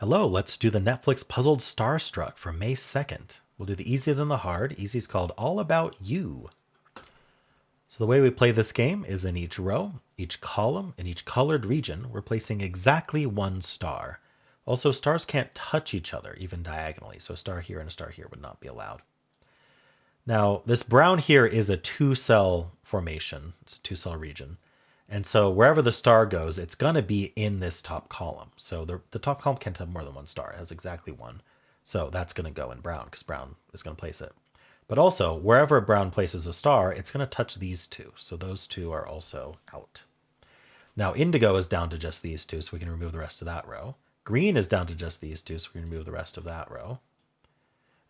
Hello, let's do the Netflix puzzled Starstruck from May 2nd. We'll do the easier than the hard. Easy is called All About You. So the way we play this game is in each row, each column, and each colored region, we're placing exactly one star. Also, stars can't touch each other, even diagonally, so a star here and a star here would not be allowed. Now, this brown here is a two-cell formation. It's a two-cell region. And so wherever the star goes, it's going to be in this top column. So the top column can't have more than one star. It has exactly one. So that's going to go in brown because brown is going to place it. But also, wherever brown places a star, it's going to touch these two. So those two are also out. Now, indigo is down to just these two, so we can remove the rest of that row. Green is down to just these two, so we can remove the rest of that row.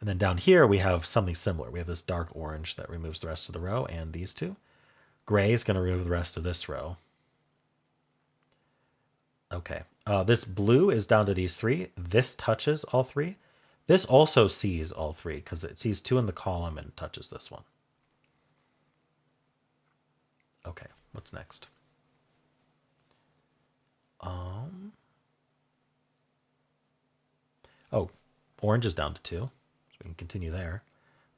And then down here, we have something similar. We have this dark orange that removes the rest of the row and these two. Gray is going to remove the rest of this row. Okay. This blue is down to these three. This touches all three. This also sees all three because it sees two in the column and touches this one. Okay, what's next? Oh, orange is down to two, so we can continue there.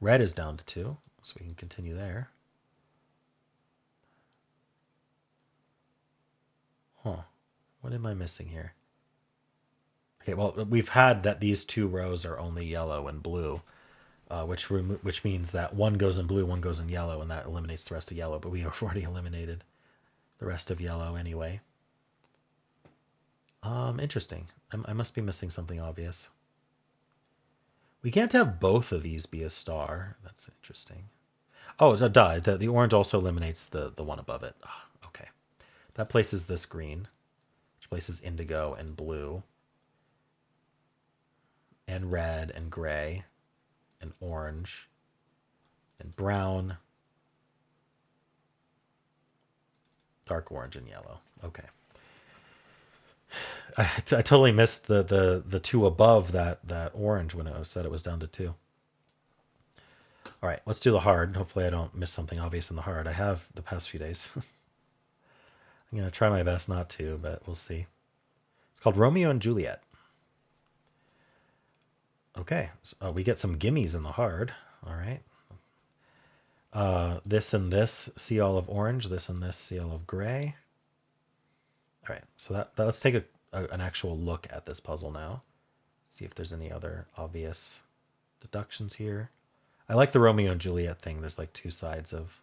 Red is down to two, so we can continue there. Huh. What am I missing here? Okay, well, we've had that these two rows are only yellow and blue, which means that one goes in blue, one goes in yellow, and that eliminates the rest of yellow. But we have already eliminated the rest of yellow anyway. Interesting. I must be missing something obvious. We can't have both of these be a star. That's interesting. Oh, duh. The orange also eliminates the one above it. Oh, okay. That places this green, which places indigo and blue, and red and gray, and orange, and brown, dark orange, and yellow. Okay. I totally missed the two above that orange when I said it was down to two. All right, let's do the hard. Hopefully, I don't miss something obvious in the hard. I have the past few days. I'm gonna try my best not to, but we'll see. It's called Romeo and Juliet. Okay, so, we get some gimmies in the hard. All right. This and this see all of orange. This and this see all of gray. All right, so let's take an actual look at this puzzle now. See if there's any other obvious deductions here. I like the Romeo and Juliet thing. There's like two sides of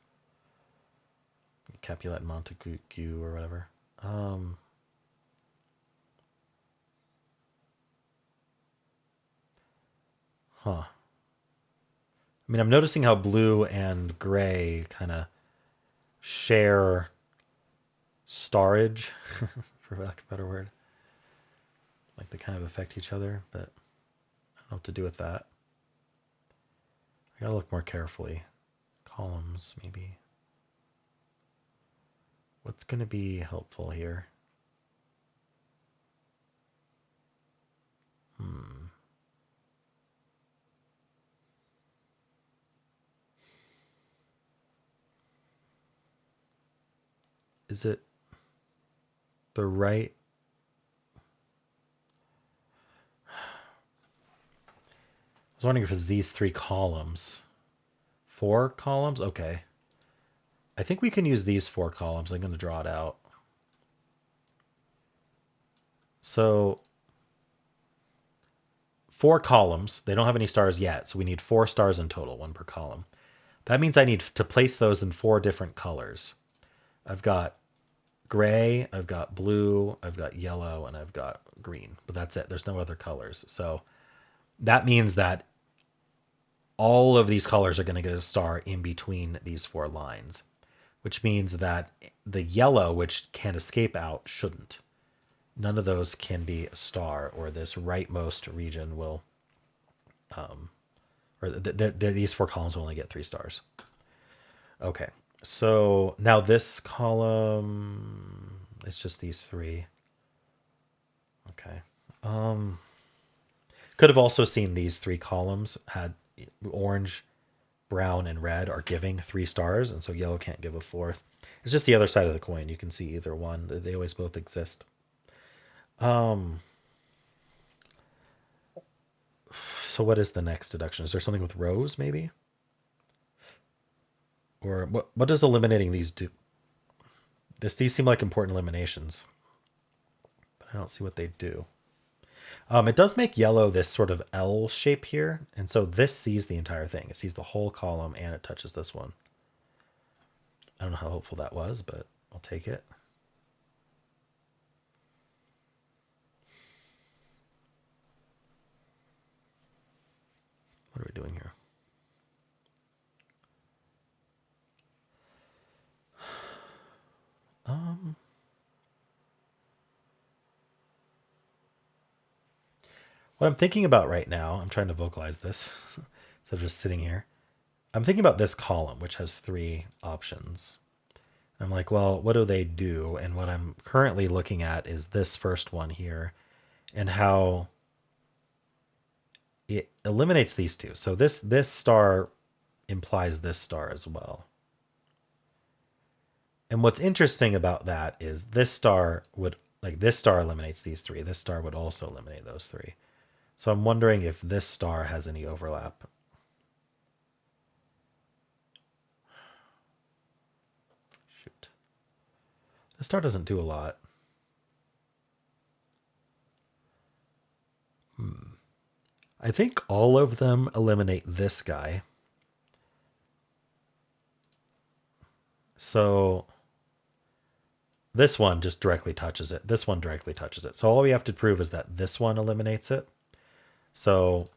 Capulet and Montague or whatever. Huh. I mean, I'm noticing how blue and gray kind of share starage, for lack of a better word. Like they kind of affect each other, but I don't know what to do with that. I gotta look more carefully. Columns, maybe. What's gonna be helpful here? Is it the right? I was wondering if it's these three columns. Four columns? Okay. I think we can use these four columns. I'm going to draw it out. So, four columns. They don't have any stars yet, so we need four stars in total, one per column. That means I need to place those in four different colors. I've got gray, I've got blue, I've got yellow, and I've got green. But that's it. There's no other colors. So that means that all of these colors are going to get a star in between these four lines, which means that the yellow, which can't escape out, shouldn't. None of those can be a star, or this rightmost region will, or these four columns will only get three stars. Okay, so now this column, it's just these three. Okay. Could have also seen these three columns had orange, brown, and red are giving three stars, and so yellow can't give a fourth. It's just the other side of the coin. You can see either one. They always both exist. So what is the next deduction? Is there something with rows, maybe? Or what does eliminating these do? These seem like important eliminations, but I don't see what they do. It does make yellow this sort of L shape here, and so this sees the entire thing. It sees the whole column, and it touches this one. I don't know how helpful that was, but I'll take it. What are we doing here? What I'm thinking about right now, I'm trying to vocalize this instead of just sitting here. I'm thinking about this column, which has 3 options. I'm like, well, what do they do? And what I'm currently looking at is this first one here and how it eliminates these two. So this star implies this star as well. And what's interesting about that is this star would, like this star eliminates these 3. This star would also eliminate those 3. So I'm wondering if this star has any overlap. Shoot. This star doesn't do a lot. I think all of them eliminate this guy. So this one just directly touches it. This one directly touches it. So all we have to prove is that this one eliminates it. So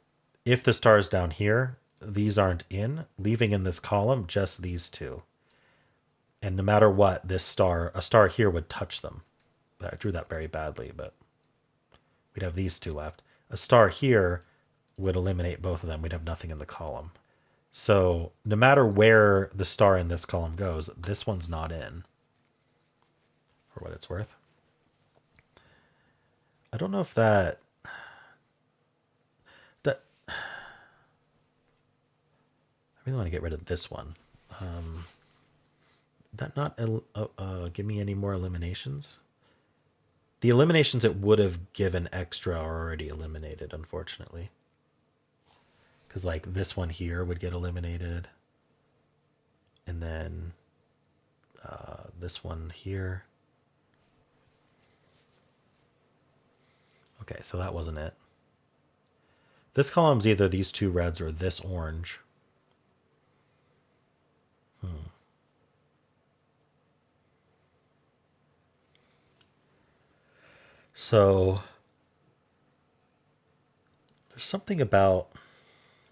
if the star is down here, these aren't in, leaving in this column just these 2. And no matter what, this star, a star here would touch them. I drew that very badly, but we'd have these 2 left. A star here would eliminate both of them. We'd have nothing in the column. So no matter where the star in this column goes, this one's not in, for what it's worth. I don't know if that I really want to get rid of this one. That not give me any more eliminations? The eliminations it would have given extra are already eliminated, unfortunately. Because like this one here would get eliminated. And then this one here. Okay, so that wasn't it. This column's either these 2 reds or this orange. So there's something about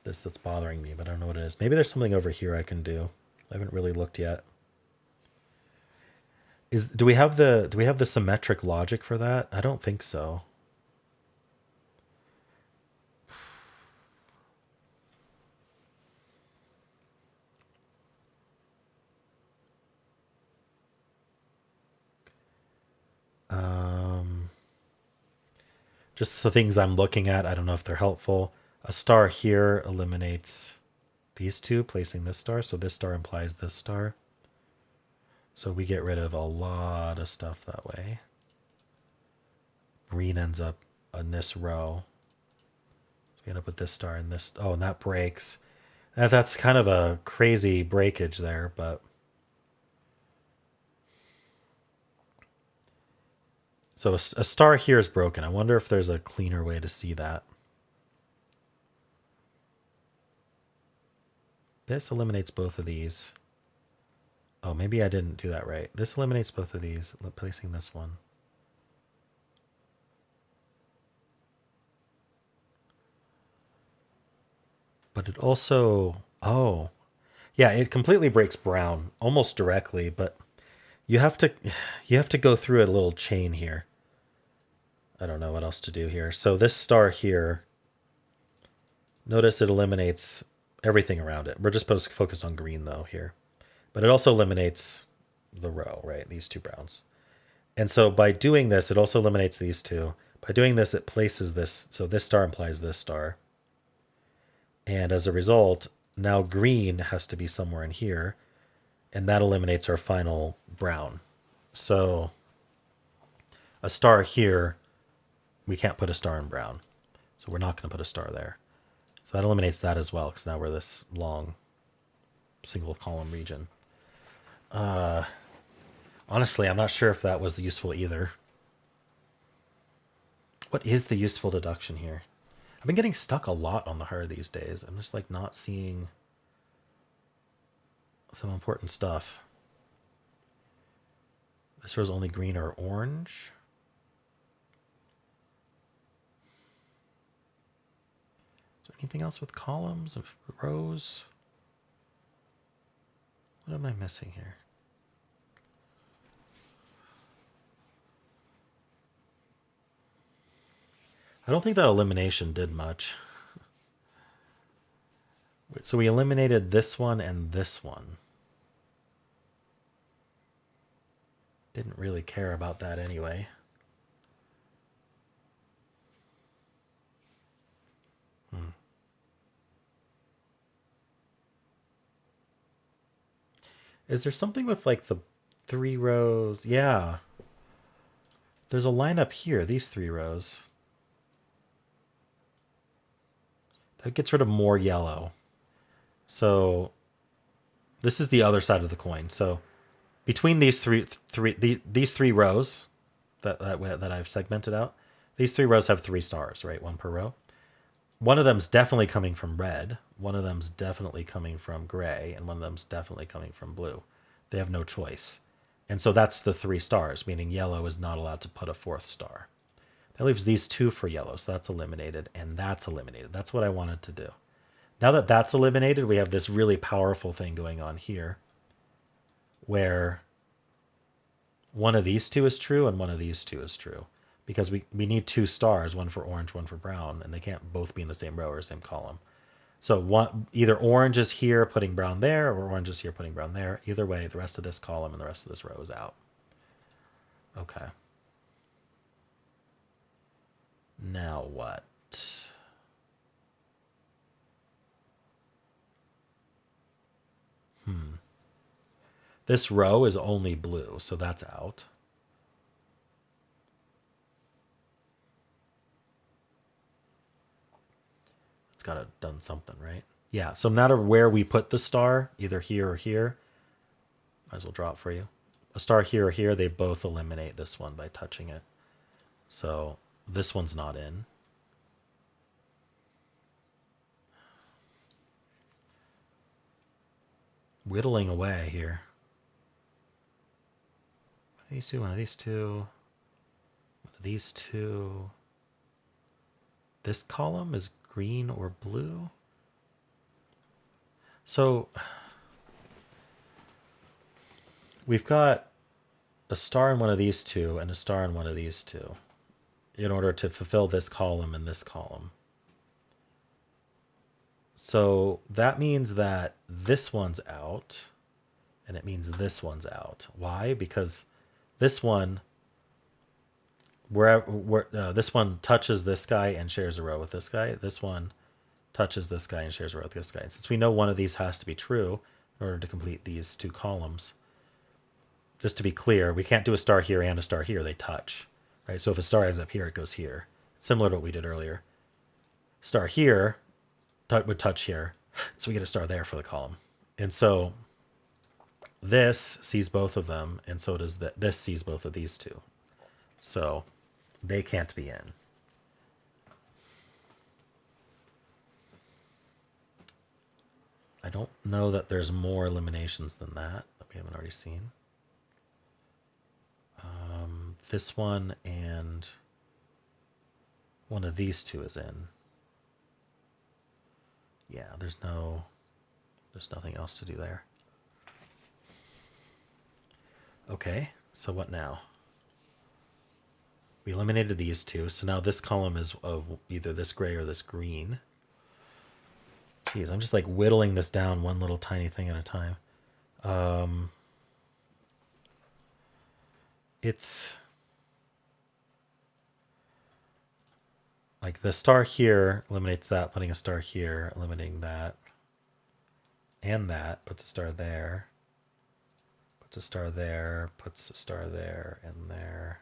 this that's bothering me, but I don't know what it is. Maybe there's something over here I can do. I haven't really looked yet. Do we have the symmetric logic for that? I don't think so. Just the things I'm looking at, I don't know if they're helpful. A star here eliminates these 2, placing this star. So this star implies this star. So we get rid of a lot of stuff that way. Green ends up in this row. So we end up with this star and this. Oh, and that breaks. That's kind of a crazy breakage there, but. So a star here is broken. I wonder if there's a cleaner way to see that. This eliminates both of these. Oh, maybe I didn't do that right. This eliminates both of these, placing this one. But it also, oh, yeah, it completely breaks brown almost directly, but you have to go through a little chain here. I don't know what else to do here. So this star here, notice it eliminates everything around it. We're just supposed to focus on green though here. But it also eliminates the row, right? These 2 browns. And so by doing this, it also eliminates these 2. By doing this, it places this. So this star implies this star. And as a result, now green has to be somewhere in here. And that eliminates our final brown. So a star here, we can't put a star in brown. So we're not going to put a star there. So that eliminates that as well, because now we're this long single column region. Honestly, I'm not sure if that was useful either. What is the useful deduction here? I've been getting stuck a lot on the hard these days. I'm just like not seeing some important stuff. This row's only green or orange. Is there anything else with columns of rows? What am I missing here? I don't think that elimination did much. So we eliminated this one and this one. Didn't really care about that anyway. Is there something with like the 3 rows? Yeah. There's a line up here, these 3 rows. That gets rid of more yellow. So this is the other side of the coin. So between these these 3 rows that I've segmented out, these 3 rows have 3 stars, right? 1 per row. One of them's definitely coming from red, one of them's definitely coming from gray, and one of them's definitely coming from blue. They have no choice. And so that's the 3 stars, meaning yellow is not allowed to put a 4th star. That leaves these 2 for yellow, so that's eliminated, and that's eliminated. That's what I wanted to do. Now that that's eliminated, we have this really powerful thing going on here, where one of these 2 is true and one of these 2 is true. Because we need 2 stars, one for orange, one for brown, and they can't both be in the same row or same column. So one, either orange is here putting brown there, or orange is here putting brown there. Either way, the rest of this column and the rest of this row is out. Okay. Now what? This row is only blue, so that's out. It's got to have done something, right? Yeah, so no matter where we put the star, either here or here, might as well draw it for you. A star here or here, they both eliminate this one by touching it. So this one's not in. Whittling away here. One of these 2, one of these 2, one of these 2. This column is green or blue. So we've got a star in one of these 2 and a star in one of these 2 in order to fulfill this column and this column. So that means that this one's out, and it means this one's out. Why? Because this one, this one touches this guy and shares a row with this guy. This one touches this guy and shares a row with this guy. And since we know one of these has to be true in order to complete these 2 columns, just to be clear, we can't do a star here and a star here. They touch, right? So if a star ends up here, it goes here. Similar to what we did earlier. Star here would touch here, so we get a star there for the column. And so this sees both of them, and so does this sees both of these 2. So they can't be in. I don't know that there's more eliminations than that we haven't already seen. This one and one of these 2 is in. Yeah, there's nothing else to do there. Okay, so what now? We eliminated these 2, so now this column is of either this gray or this green. Jeez, I'm just like whittling this down one little tiny thing at a time. It's like the star here eliminates that, putting a star here, eliminating that, and that, puts a star there, puts a star there, puts a star there, and there,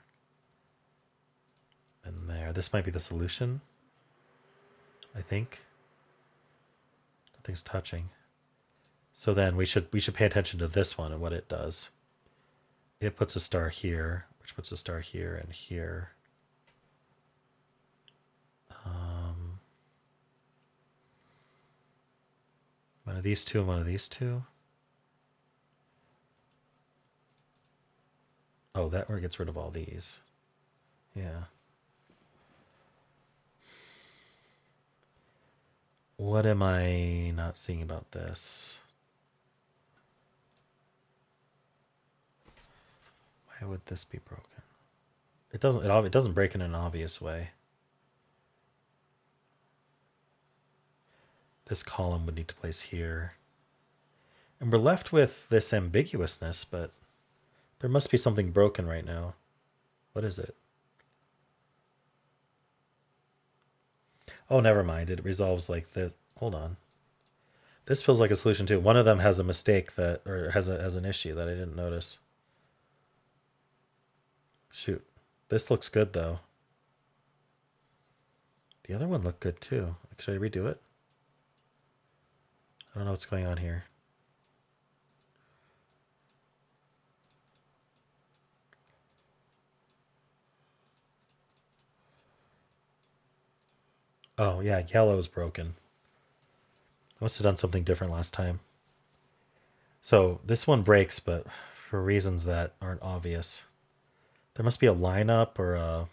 and there. This might be the solution, I think. Nothing's touching. So then we should pay attention to this one and what it does. It puts a star here, which puts a star here and here. One of these two and one of these two. Oh, that one gets rid of all these. Yeah. What am I not seeing about this? Why would this be broken? It doesn't break in an obvious way. This column would need to place here. And we're left with this ambiguousness, but there must be something broken right now. What is it? Oh, never mind. It resolves like this. Hold on. This feels like a solution too. One of them has a mistake that, or has an issue that I didn't notice. Shoot. This looks good though. The other one looked good too. Should I redo it? I don't know what's going on here. Oh yeah, yellow is broken. I must have done something different last time. So this one breaks, but for reasons that aren't obvious. There must be a lineup or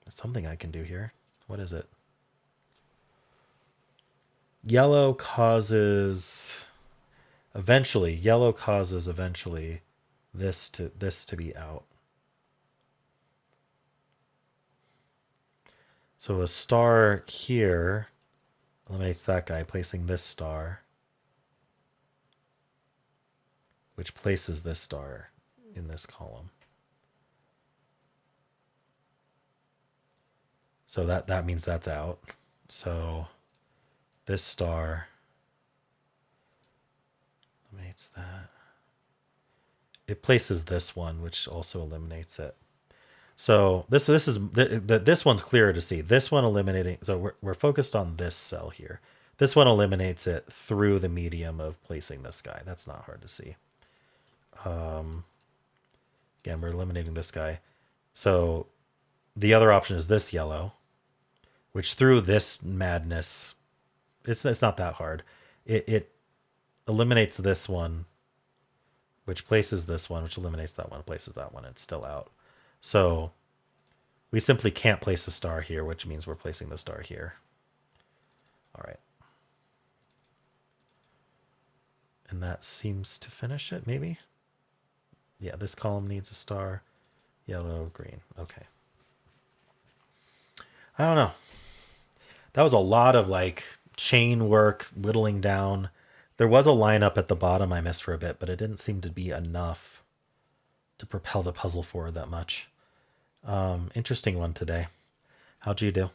something I can do here. What is it? Yellow causes eventually this to be out. So a star here eliminates that guy, placing this star, which places this star in this column. So that means that's out. So this star eliminates that. It places this one, which also eliminates it. So this one's clearer to see. This one eliminating. So we're focused on this cell here. This one eliminates it through the medium of placing this guy. That's not hard to see. Again, we're eliminating this guy. So the other option is this yellow, which through this madness, it's not that hard. It eliminates this one, which places this one, which eliminates that one, places that one. It's still out. So we simply can't place a star here, which means we're placing the star here. All right. And that seems to finish it, maybe? Yeah, this column needs a star. Yellow, green. Okay. I don't know. That was a lot of like chain work, whittling down. There was a lineup at the bottom I missed for a bit, but it didn't seem to be enough to propel the puzzle forward that much. Interesting one today. How'd you do?